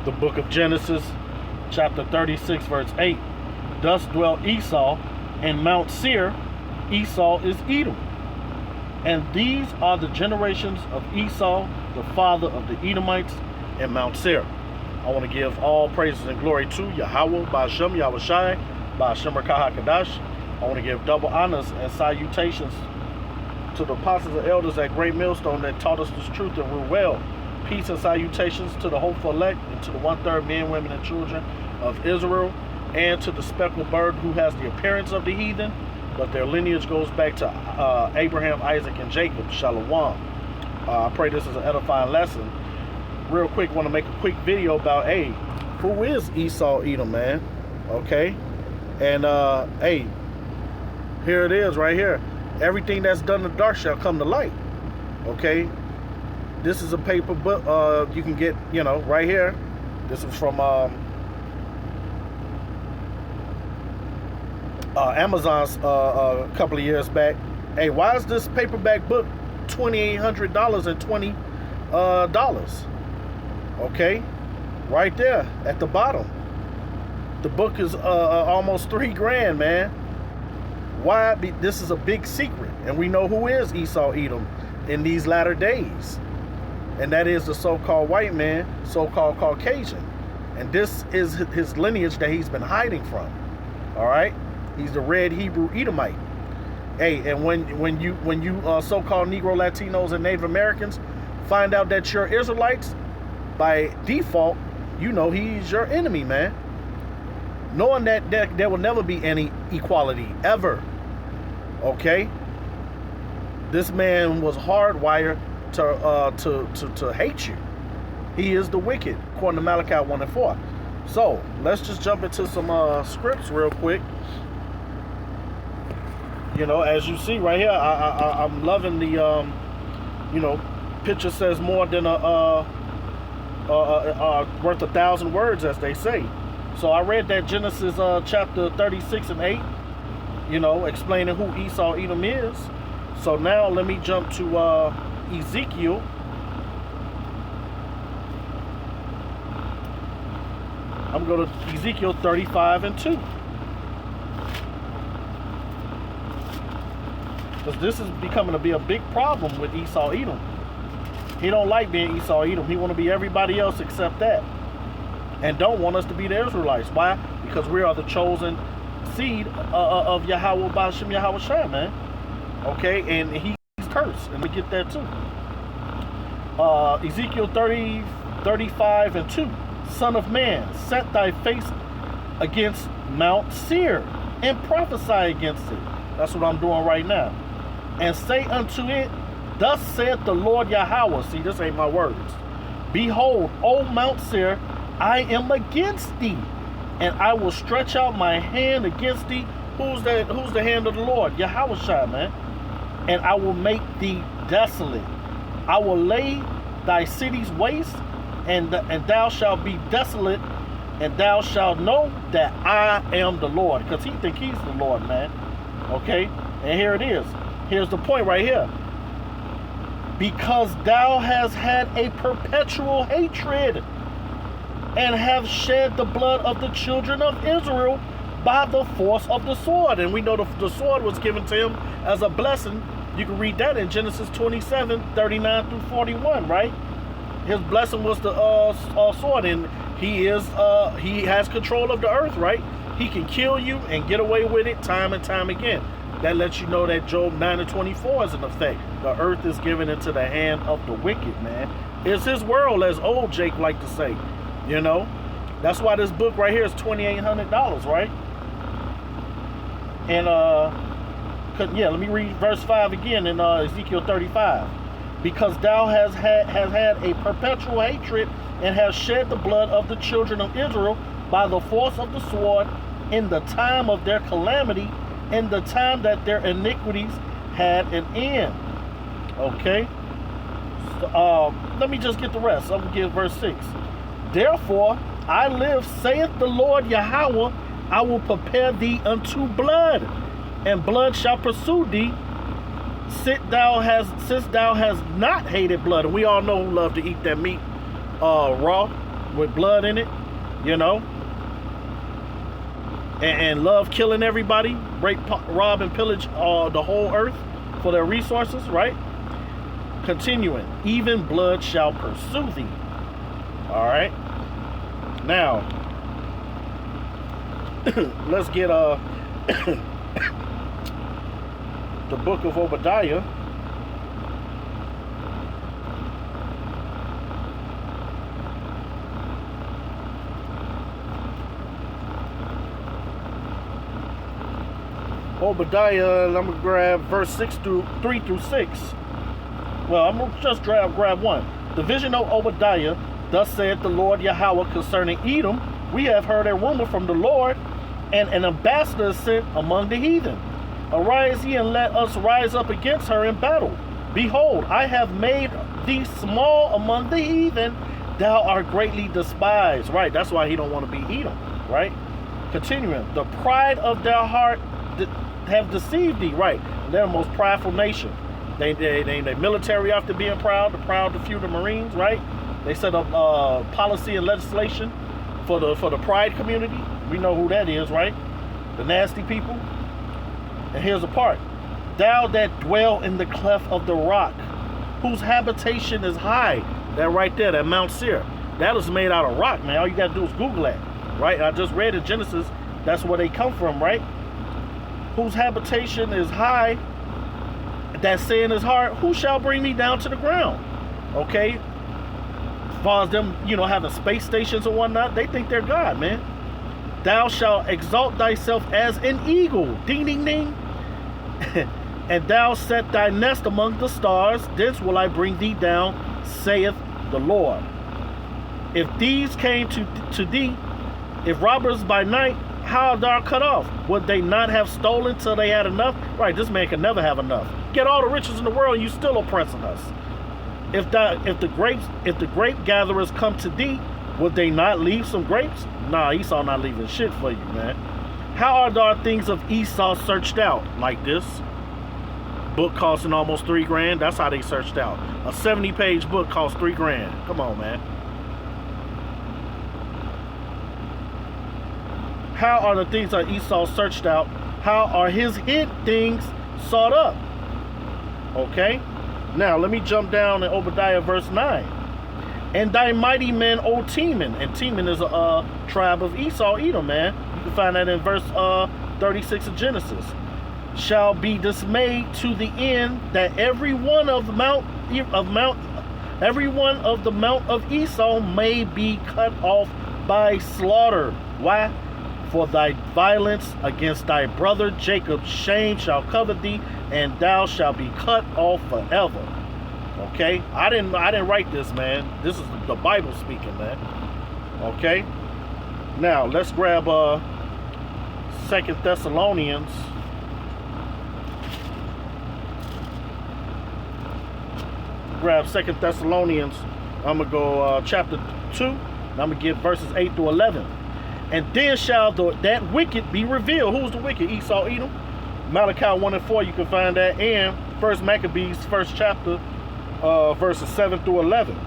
The book of Genesis, chapter 36, verse 8. Thus dwelt Esau in Mount Seir. Esau is Edom. And these are the generations of Esau, the father of the Edomites, in Mount Seir. I want to give all praises and glory to Yahweh, Ba'ashem, Yahushai, Ba'ashem Rakah HaKadash. I want to give double honors and salutations to the apostles and elders at Great Millstone that taught us this truth and rule well. Peace and salutations to the hopeful elect and to the 1/3 men, women, and children of Israel, and to the speckled bird who has the appearance of the heathen, but their lineage goes back to Abraham, Isaac, and Jacob. Shalom. I pray this is an edifying lesson. Real quick, want to make a quick video about, hey, who is Esau Edom, man? Okay? And, hey, here it is right here. Everything that's done in the dark shall come to light. Okay? This is a paper book you can get, you know, right here. This is from Amazon's a couple of years back. Hey, why is this paperback book $2,820 okay, right there at the bottom. The book is almost $3,000, man. Why? This is a big secret, and we know who is Esau Edom in these latter days, and that is the so-called white man, so-called Caucasian, and this is his lineage that he's been hiding from. All right, he's the red Hebrew Edomite. Hey, and when you so-called Negro, Latinos, and Native Americans find out that you're Israelites, by default, you know he's your enemy, man. Knowing that there will never be any equality, ever. Okay? This man was hardwired to hate you. He is the wicked, according to Malachi 1:4. So, let's just jump into some scripts real quick. You know, as you see right here, I'm loving the, you know, picture says more than worth 1,000 words, as they say. So I read that Genesis chapter 36 and 8, you know, explaining who Esau Edom is. So now let me jump to Ezekiel. I'm going to Ezekiel 35 and 2. Because this is becoming to be a big problem with Esau Edom. He don't like being Esau Edom. He want to be everybody else except that. And don't want us to be the Israelites. Why? Because we are the chosen seed of Yahweh, Ba'ashem, Yahushai, man. Okay? And he's cursed. And we get that too. Ezekiel 35 and 2. Son of man, set thy face against Mount Seir and prophesy against it. That's what I'm doing right now. And say unto it, thus saith the Lord Yahweh. See, this ain't my words. Behold, O Mount Seir, I am against thee, and I will stretch out my hand against thee. Who's the hand of the Lord? Yahushua, man. And I will make thee desolate. I will lay thy cities waste, and thou shalt be desolate, and thou shalt know that I am the Lord. Because he think he's the Lord, man. Okay? And here it is. Here's the point right here. Because thou hast had a perpetual hatred and have shed the blood of the children of Israel by the force of the sword. And we know the sword was given to him as a blessing. You can read that in Genesis 27, 39 through 41, right? His blessing was the sword, and he has control of the earth, right? He can kill you and get away with it time and time again. That lets you know that Job 9 and 24 is in effect. The earth is given into the hand of the wicked, man. It's his world, as old Jake like to say. You know? That's why this book right here is $2,800, right? And, yeah, let me read verse 5 again in Ezekiel 35. Because thou has had a perpetual hatred and has shed the blood of the children of Israel by the force of the sword in the time of their calamity, in the time that their iniquities had an end. Okay? So, let me just get the rest. I'm going to give verse 6. Therefore, I live, saith the Lord Yahweh, I will prepare thee unto blood, and blood shall pursue thee, since thou hast not hated blood. And we all know who love to eat that meat raw. with blood in it, you know, and love killing everybody, rape, rob, and pillage the whole earth for their resources, right? Continuing, even blood shall pursue thee. All right. Now, let's get the book of Obadiah. Obadiah, I'm gonna grab verse 3 through 6. Well, I'm gonna just grab one. The vision of Obadiah. Thus saith the Lord Yahweh concerning Edom, we have heard a rumor from the Lord, and an ambassador is sent among the heathen. Arise ye and let us rise up against her in battle. Behold, I have made thee small among the heathen, thou art greatly despised. Right, that's why he don't want to be Edom, right? Continuing, the pride of their heart have deceived thee, right? They're the most prideful nation. They military after being proud, the few the Marines, right? They set up policy and legislation for the pride community. We know who that is, right? The nasty people. And here's the part. Thou that dwell in the cleft of the rock, whose habitation is high. That right there, that Mount Seir. That was made out of rock, man. All you got to do is Google that, right? I just read in Genesis, that's where they come from, right? Whose habitation is high, that say in his heart, who shall bring me down to the ground? Okay? As far as them, you know, having space stations and whatnot, they think they're God, man. Thou shalt exalt thyself as an eagle, ding, ding, ding. And thou set thy nest among the stars, thence will I bring thee down, saith the Lord. If these came to thee, if robbers by night, how thou cut off? Would they not have stolen till they had enough? Right, this man can never have enough. Get all the riches in the world, and you still oppressing us. If the grape gatherers come to thee, would they not leave some grapes? Nah, Esau not leaving shit for you, man. How are the things of Esau searched out? Like this. Book costing almost $3,000. That's how they searched out. A 70-page book costs $3,000. Come on, man. How are the things of Esau searched out? How are his hid things sought up? Okay. Now, let me jump down in Obadiah verse 9. And thy mighty men, O Teman. And Teman is a tribe of Esau, Edom, man. You can find that in verse 36 of Genesis. Shall be dismayed to the end that every one of the mount of Esau may be cut off by slaughter. Why? For thy violence against thy brother Jacob, shame shall cover thee, and thou shalt be cut off forever. Okay, I didn't write this, man. This is the Bible speaking, man. Okay, now let's grab 2 Thessalonians. Grab 2 Thessalonians. I'm gonna go chapter 2. I'm gonna give verses 8 through 11. And then shall that wicked be revealed. Who's the wicked? Esau, Edom. Malachi 1 and 4, you can find that. And 1 Maccabees, 1st chapter, verses 7 through 11.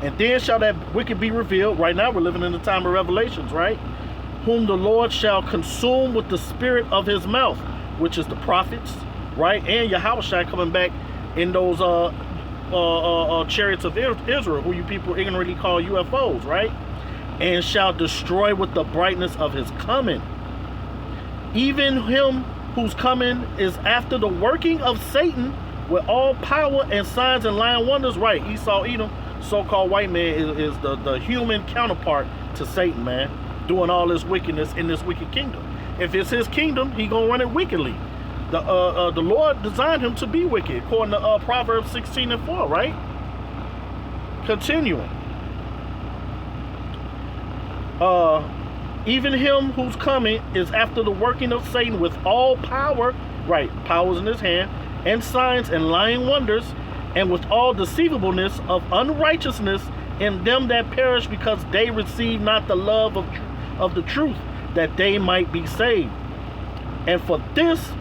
And then shall that wicked be revealed. Right now we're living in the time of Revelations, right? Whom the Lord shall consume with the spirit of his mouth, which is the prophets, right? And Yahweh coming back in those chariots of Israel, who you people ignorantly call UFOs, right? And shall destroy with the brightness of his coming. Even him whose coming is after the working of Satan with all power and signs and lying wonders. Right, Esau, Edom, so-called white man is the human counterpart to Satan, man, doing all this wickedness in this wicked kingdom. If it's his kingdom, he gonna run it wickedly. The Lord designed him to be wicked, according to Proverbs 16 and 4, right? Continuing. Even him whose coming is after the working of Satan with all power, right, powers in his hand, and signs and lying wonders, and with all deceivableness of unrighteousness in them that perish, because they receive not the love of the truth, that they might be saved. And for this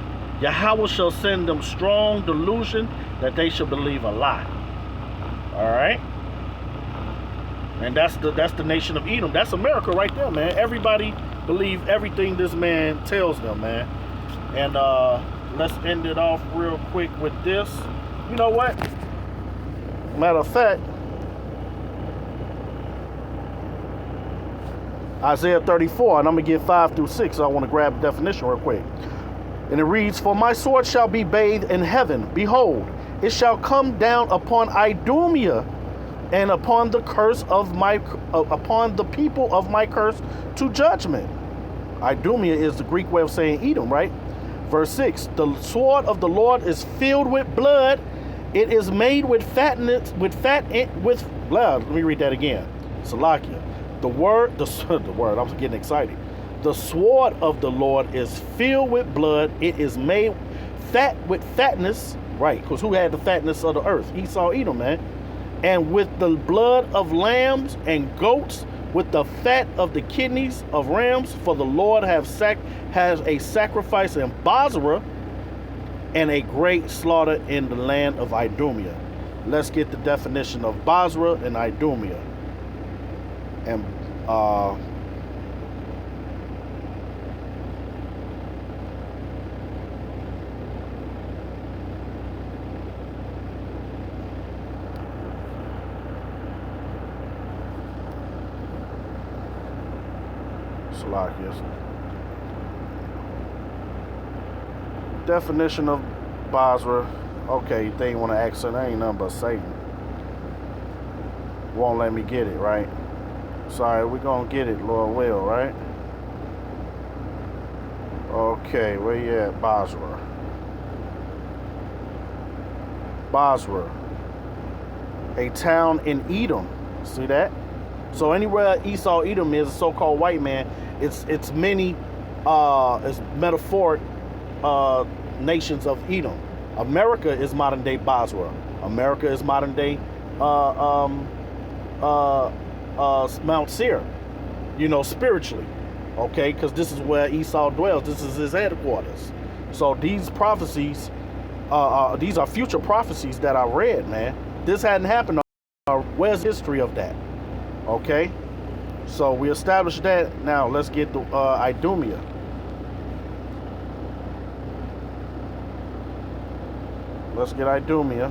Yahweh shall send them strong delusion, that they shall believe a lie. All right. And that's the nation of Edom. That's America right there, man. Everybody believe everything this man tells them, man. And let's end it off real quick with this. You know what? Matter of fact, Isaiah 34, and I'm going to get 5 through 6. So I want to grab the definition real quick. And it reads, "For my sword shall be bathed in heaven. Behold, it shall come down upon Idumea, and upon the people of my curse to judgment." Idumea is the Greek way of saying Edom, right? Verse 6, "The sword of the Lord is filled with blood. It is made with fatness, with blood." Let me read that again. Salakia. The word, I'm getting excited. "The sword of the Lord is filled with blood. It is made with fatness," right? Because who had the fatness of the earth? Esau, Edom, man. "And with the blood of lambs and goats, with the fat of the kidneys of rams. For the Lord has a sacrifice in Bozrah, and a great slaughter in the land of Idumea." Let's get the definition of Bozrah and Idumea. And Salakias. Definition of Bozrah. Okay, they want to accent. That ain't nothing but Satan. Won't let me get it, right? Sorry, we're going to get it, Lord will, right? Okay, where you at? Bozrah. Bozrah. A town in Edom. See that? So anywhere Esau, Edom is a so-called white man, it's many it's metaphoric nations of Edom. America is modern day Bozrah. America is modern day Mount Seir, spiritually, okay, because this is where Esau dwells. This is his headquarters. So these prophecies, these are future prophecies that I read, man. This hadn't happened. Where's the history of that? Okay, so we established that. Now let's get the Idumea. Let's get Idumea.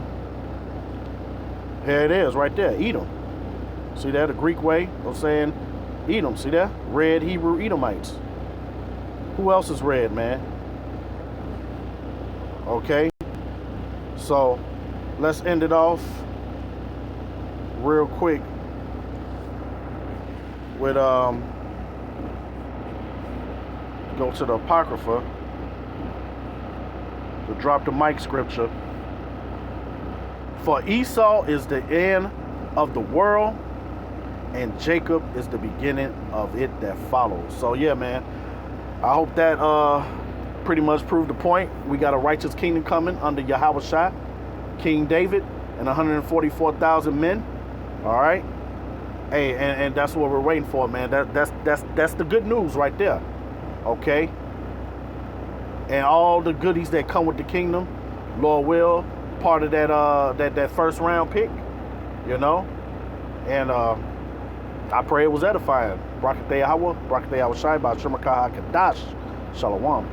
Here it is, right there, Edom. See that? The Greek way of saying Edom. See that? Red Hebrew Edomites. Who else is red, man? Okay. So let's end it off real quick with go to the Apocrypha to drop the mic scripture. "For Esau is the end of the world, and Jacob is the beginning of it that follows." So yeah, man, I hope that pretty much proved the point. We got a righteous kingdom coming under Yahweh Shai, King David, and 144,000 men. All right. Hey, and that's what we're waiting for, man. That's the good news right there. Okay. And all the goodies that come with the kingdom, Lord will, part of that first round pick, And I pray it was edifying. Barakateh Yahweh, Barakateh Yahweh Shai, Ba'ashem Kadash. Shalom.